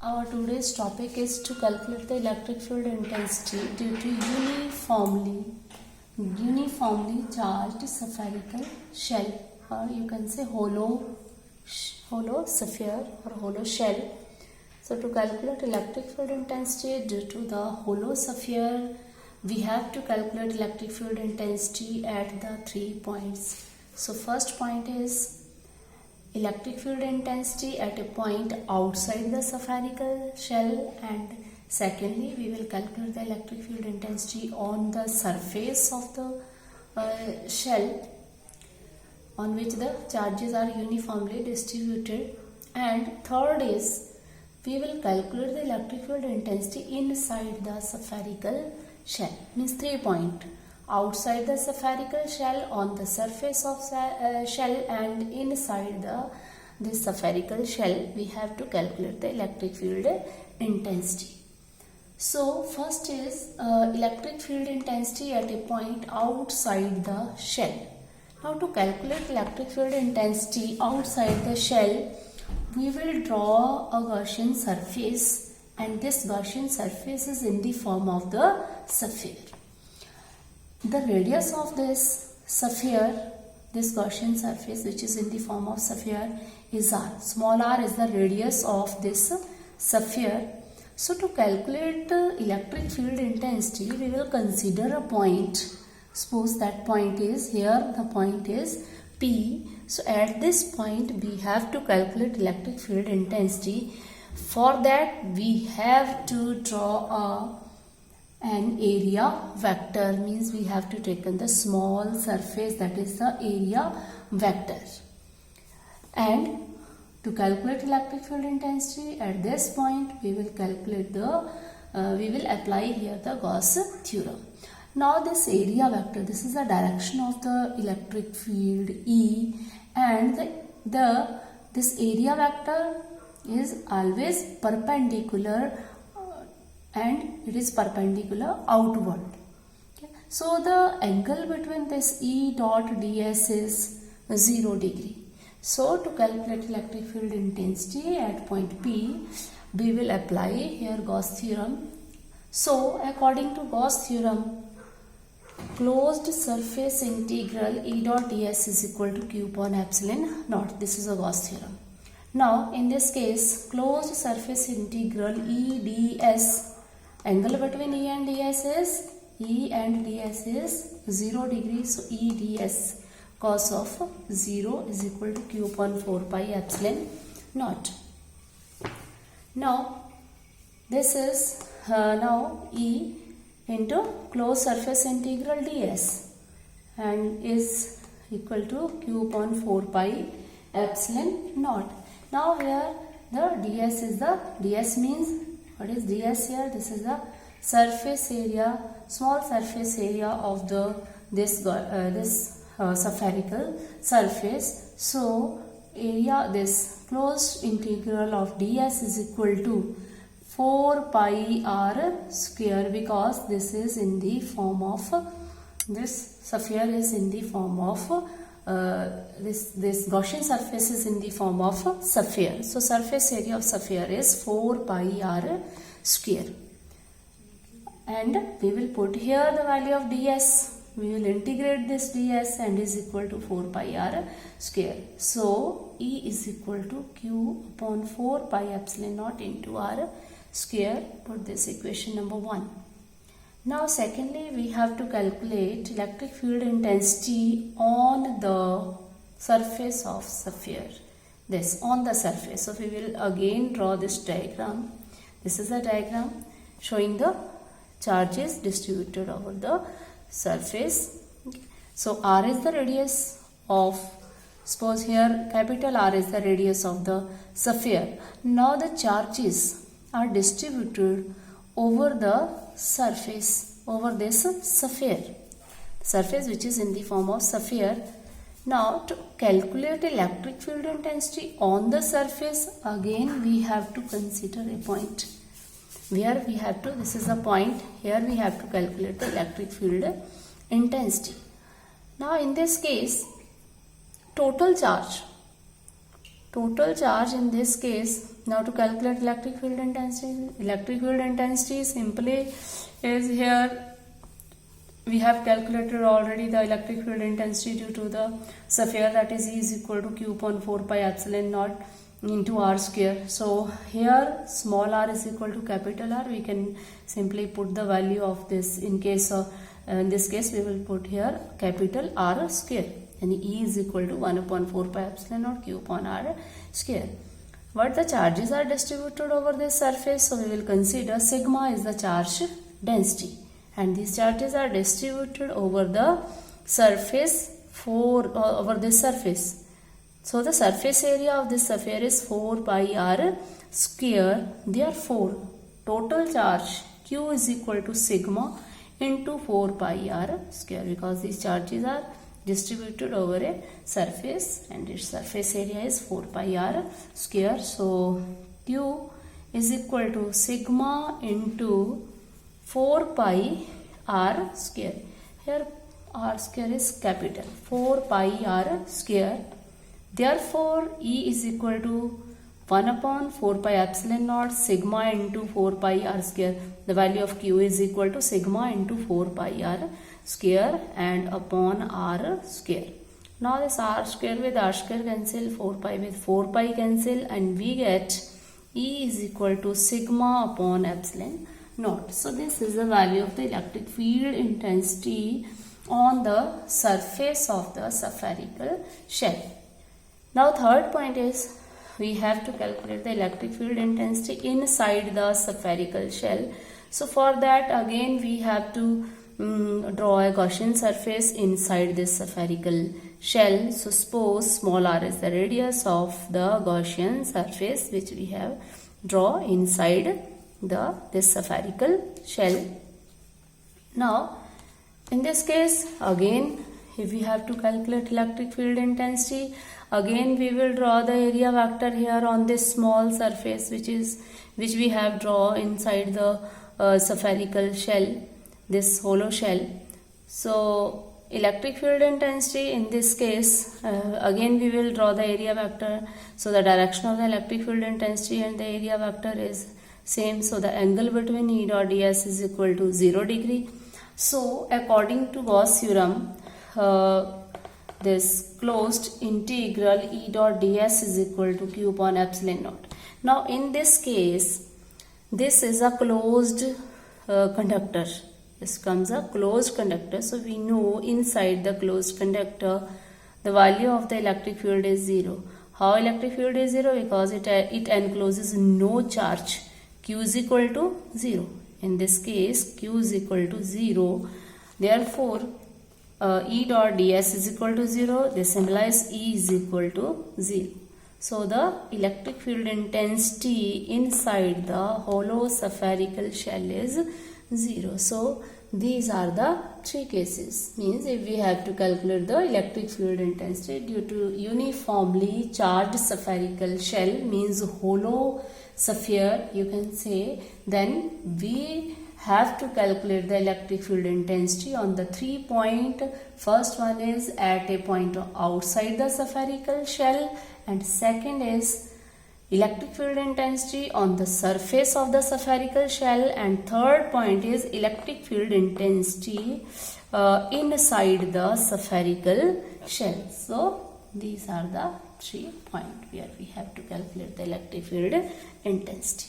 Our today's topic is to calculate the electric field intensity due to uniformly charged spherical shell, or you can say hollow sphere or hollow shell. So to calculate electric field intensity due to the hollow sphere, we have to calculate electric field intensity at the 3 points. So first point is electric field intensity at a point outside the spherical shell, and secondly we will calculate the electric field intensity on the surface of the shell on which the charges are uniformly distributed, and third is we will calculate the electric field intensity inside the spherical shell. Means 3 point: outside the spherical shell, on the surface of shell, and inside this spherical shell we have to calculate the electric field intensity. So first is electric field intensity at a point outside the shell. Now to calculate electric field intensity outside the shell, we will draw a Gaussian surface, and this Gaussian surface is in the form of the sphere. The radius of this sphere, this Gaussian surface which is in the form of sphere, is r. Small r is the radius of this sphere. So to calculate the electric field intensity, we will consider a point. Suppose that point is here, the point is P. So at this point we have to calculate electric field intensity. For that we have to draw an area vector, means we have to take in the small surface, that is the area vector. And to calculate electric field intensity at this point, we will apply here the Gauss theorem. Now this area vector, this is the direction of the electric field E, and this area vector is always perpendicular, and it is perpendicular outward. Okay. So the angle between this E dot ds is 0 degree. So to calculate electric field intensity at point P, we will apply here Gauss theorem. So according to Gauss theorem, closed surface integral E dot ds is equal to q upon epsilon naught. This is a Gauss theorem. Now in this case, closed surface integral E ds, angle between E and ds is 0 degree. So E ds cos of 0 is equal to q upon 4 pi epsilon naught. Now this is now E into closed surface integral ds, and is equal to q upon 4 pi epsilon naught. Now here the ds is ds means, what is ds here? This is the surface area, small surface area of this spherical surface. So area, this closed integral of ds is equal to 4 pi r square, because this is in the form of, this sphere is in the form of this Gaussian surface is in the form of sphere. So surface area of sphere is 4 pi r square, and we will put here the value of ds. We will integrate this ds, and is equal to 4 pi r square. So E is equal to q upon 4 pi epsilon naught into r square. Put this equation number 1. Now secondly, we have to calculate electric field intensity on the surface of sphere. This on the surface. So we will again draw this diagram. This is a diagram showing the charges distributed over the surface. So r is the radius of, suppose here capital R is the radius of the sphere. Now the charges are distributed over the surface, over this sphere, surface which is in the form of sphere. Now to calculate electric field intensity on the surface, again we have to consider a point where we have to, this is a point, here we have to calculate the electric field intensity. Now in this case, total charge total charge in this case. Now to calculate electric field intensity simply is here we have calculated already the electric field intensity due to the sphere, that is E is equal to Q upon 4 pi epsilon naught into R square. So here small r is equal to capital R. We can simply put the value of this in case of in this case we will put here capital R square, and E is equal to 1 upon 4 pi epsilon naught Q upon R square. But the charges are distributed over this surface, so we will consider sigma is the charge density, and these charges are distributed over the surface over this surface. So the surface area of this sphere is 4 pi r square. Therefore total charge Q is equal to sigma into 4 pi r square, because these charges are distributed over a surface and its surface area is 4 pi r square. So Q is equal to sigma into 4 pi r square. Here r square is capital 4 pi r square. Therefore E is equal to 1 upon 4 pi epsilon naught sigma into 4 pi r square. The value of Q is equal to sigma into 4 pi r square and upon r square. Now this r square with r square cancel, 4 pi with 4 pi cancel, and we get E is equal to sigma upon epsilon naught. So this is the value of the electric field intensity on the surface of the spherical shell. Now third point is we have to calculate the electric field intensity inside the spherical shell. So for that again we have to draw a Gaussian surface inside this spherical shell. So suppose small r is the radius of the Gaussian surface which we have draw inside this spherical shell. Now in this case again if we have to calculate electric field intensity, again we will draw the area vector here on this small surface which we have draw inside the spherical shell, this hollow shell. So electric field intensity in this case again we will draw the area vector. So the direction of the electric field intensity and the area vector is same. So the angle between E dot ds is equal to 0 degree. So according to Gauss theorem, this closed integral E dot ds is equal to Q upon epsilon naught. Now in this case this is a closed conductor. This comes a closed conductor. So we know inside the closed conductor the value of the electric field is 0. How electric field is 0? Because it encloses no charge. Q is equal to 0. In this case Q is equal to 0. Therefore E dot ds is equal to 0. This implies E is equal to 0. So the electric field intensity inside the hollow spherical shell is 0. So these are the three cases. Means if we have to calculate the electric field intensity due to uniformly charged spherical shell, means hollow sphere you can say, then we have to calculate the electric field intensity on the 3 point. First one is at a point outside the spherical shell, and second is electric field intensity on the surface of the spherical shell, and third point is electric field intensity inside the spherical shell. So these are the 3 points where we have to calculate the electric field intensity.